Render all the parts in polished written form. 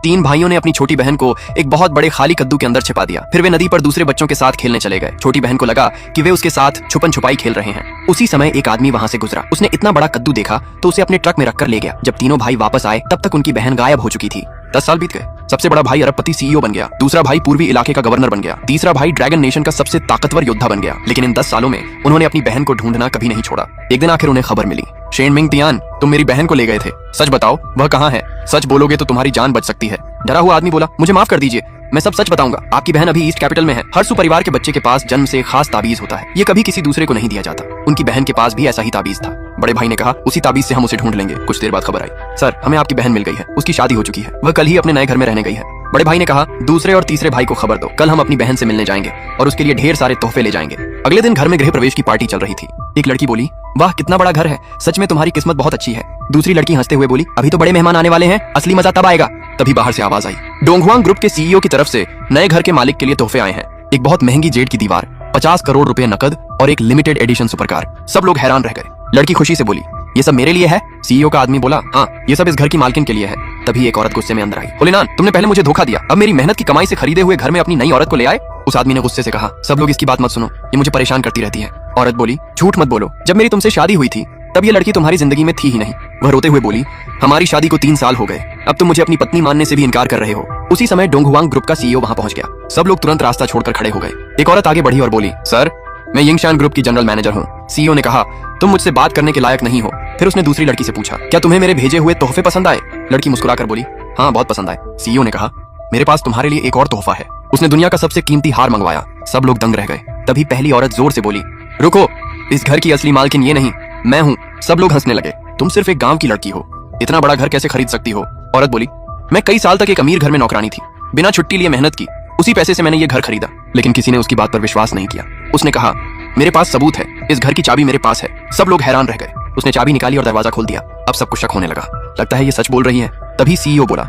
तीन भाइयों ने अपनी छोटी बहन को एक बहुत बड़े खाली कद्दू के अंदर छिपा दिया। फिर वे नदी पर दूसरे बच्चों के साथ खेलने चले गए। छोटी बहन को लगा कि वे उसके साथ छुपन छुपाई खेल रहे हैं। उसी समय एक आदमी वहां से गुजरा। उसने इतना बड़ा कद्दू देखा तो उसे अपने ट्रक में रखकर ले गया। जब तीनों भाई वापस आए तब तक उनकी बहन गायब हो चुकी थी। 10 साल बीत गए। सबसे बड़ा भाई अरबपति सीईओ बन गया, दूसरा भाई पूर्वी इलाके का गवर्नर बन गया, तीसरा भाई ड्रैगन नेशन का सबसे ताकतवर योद्धा बन गया। लेकिन इन 10 सालों में उन्होंने अपनी बहन को ढूंढना कभी नहीं छोड़ा। एक दिन आखिर उन्हें खबर मिली, शेन मिंग तियान, तुम मेरी बहन को ले गए थे, सच बताओ वह कहाँ है? सच बोलोगे तो तुम्हारी जान बच सकती है। डरा हुआ आदमी बोला, मुझे माफ कर दीजिए, मैं सब सच बताऊंगा। आपकी बहन अभी ईस्ट कैपिटल में है। हर सुपरिवार के बच्चे के पास जन्म से खास ताबीज होता है, ये कभी किसी दूसरे को नहीं दिया जाता। उनकी बहन के पास भी ऐसा ही ताबीज था। बड़े भाई ने कहा, उसी ताबीज से हम उसे ढूंढ लेंगे। कुछ देर बाद खबर आई, सर हमें आपकी बहन मिल गई है, उसकी शादी हो चुकी है, वह कल ही अपने नए घर में रहने गई है। बड़े भाई ने कहा, दूसरे और तीसरे भाई को खबर दो, कल हम अपनी बहन से मिलने जाएंगे और उसके लिए ढेर सारे तोहफे ले जाएंगे। अगले दिन घर में गृह प्रवेश की पार्टी चल रही थी। एक लड़की बोली, वाह कितना बड़ा घर है, सच में तुम्हारी किस्मत बहुत अच्छी है। दूसरी लड़की हंसते हुए बोली, अभी तो बड़े मेहमान आने वाले हैं, असली मजा तब आएगा। तभी बाहर से आवाज आई, डोंगहुआंग ग्रुप के सीईओ की तरफ से नए घर के मालिक के लिए तोहफे आए हैं। एक बहुत महंगी जेड की दीवार, 50 करोड़ रुपए नकद और एक लिमिटेड एडिशन सुपरकार। सब लोग हैरान रह गए। लड़की खुशी से बोली, ये सब मेरे लिए है? सीईओ का आदमी बोला, हाँ ये सब इस घर की मालकिन के लिए है। तभी एक औरत गुस्से में अंदर आई, होलिनान तुमने पहले मुझे धोखा दिया, अब मेरी मेहनत की कमाई से खरीदे हुए घर में अपनी नई औरत को ले आए। उस आदमी ने गुस्से से कहा, सब लोग इसकी बात मत सुनो, ये मुझे परेशान करती रहती है। औरत बोली, झूठ मत बोलो, जब मेरी तुमसे शादी हुई थी तब ये लड़की तुम्हारी जिंदगी में थी ही नहीं। वह रोते हुए बोली, हमारी शादी को 3 साल हो गए, अब तुम मुझे अपनी पत्नी मानने से भी इनकार कर रहे हो। उसी समय डोंगहुआंग ग्रुप का सीईओ वहां पहुंच गया। सब लोग तुरंत रास्ता छोड़कर खड़े हो गए। एक औरत आगे बढ़ी और बोली, सर मैं यिंगशान ग्रुप की जनरल मैनेजर हूँ। सीईओ ने कहा, तुम मुझसे बात करने के लायक नहीं हो। फिर उसने दूसरी लड़की से पूछा, क्या तुम्हें मेरे भेजे हुए तोहफे पसंद आए? लड़की मुस्कुराकर बोली, हाँ बहुत पसंद आए। सीईओ ने कहा, मेरे पास तुम्हारे लिए एक और तोहफा है। उसने दुनिया का सबसे कीमती हार मंगवाया। सब लोग दंग रह गए। तभी पहली औरत जोर से बोली, रुको, इस घर की असली मालकिन ये नहीं, मैं हूँ। सब लोग हंसने लगे, तुम सिर्फ एक गांव की लड़की हो, इतना बड़ा घर कैसे खरीद सकती हो? औरत बोली, मैं कई साल तक एक अमीर घर में नौकरानी थी, बिना छुट्टी लिए मेहनत की, उसी पैसे से मैंने ये घर खरीदा। लेकिन किसी ने उसकी बात पर विश्वास नहीं किया। उसने कहा, मेरे पास सबूत है, इस घर की चाबी मेरे पास है। सब लोग हैरान रह गए। उसने चाबी निकाली और दरवाजा खोल दिया। अब सबको शक होने लगा, लगता है ये सच बोल रही है। तभी सीईओ बोला,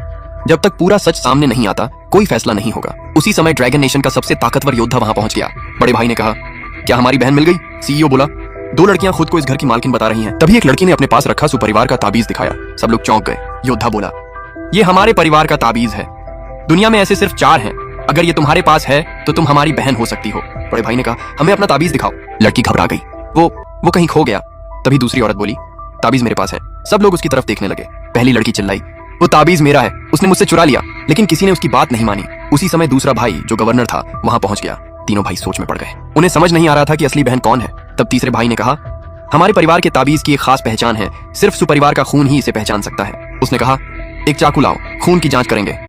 जब तक पूरा सच सामने नहीं आता कोई फैसला नहीं होगा। उसी समय ड्रैगन नेशन का सबसे ताकतवर योद्धा वहां पहुंच गया। बड़े भाई ने कहा, क्या हमारी बहन मिल गई? सीईओ बोला, 2 लड़कियां खुद को इस घर की मालकिन बता रही हैं। तभी एक लड़की ने अपने पास रखा सुपरिवार का ताबीज दिखाया। सब लोग चौंक गए। योद्धा बोला, ये हमारे परिवार का ताबीज है, दुनिया में ऐसे सिर्फ 4 हैं, अगर ये तुम्हारे पास है तो तुम हमारी बहन हो सकती हो। बड़े भाई ने कहा, हमें अपना ताबीज दिखाओ। लड़की घबरा गई, वो कहीं खो गया। तभी दूसरी औरत बोली, ताबीज मेरे पास है। सब लोग उसकी तरफ देखने लगे। पहली लड़की चिल्लाई, वो ताबीज मेरा है, उसने मुझसे चुरा लिया। लेकिन किसी ने उसकी बात नहीं मानी। उसी समय दूसरा भाई जो गवर्नर था वहां पहुंच गया। तीनों भाई सोच में पड़ गए। उन्हें समझ नहीं आ रहा था कि असली बहन कौन है। तब तीसरे भाई ने कहा, हमारे परिवार के ताबीज की एक खास पहचान है, सिर्फ सुपरिवार का खून ही इसे पहचान सकता है। उसने कहा, एक चाकू लाओ, खून की जांच करेंगे।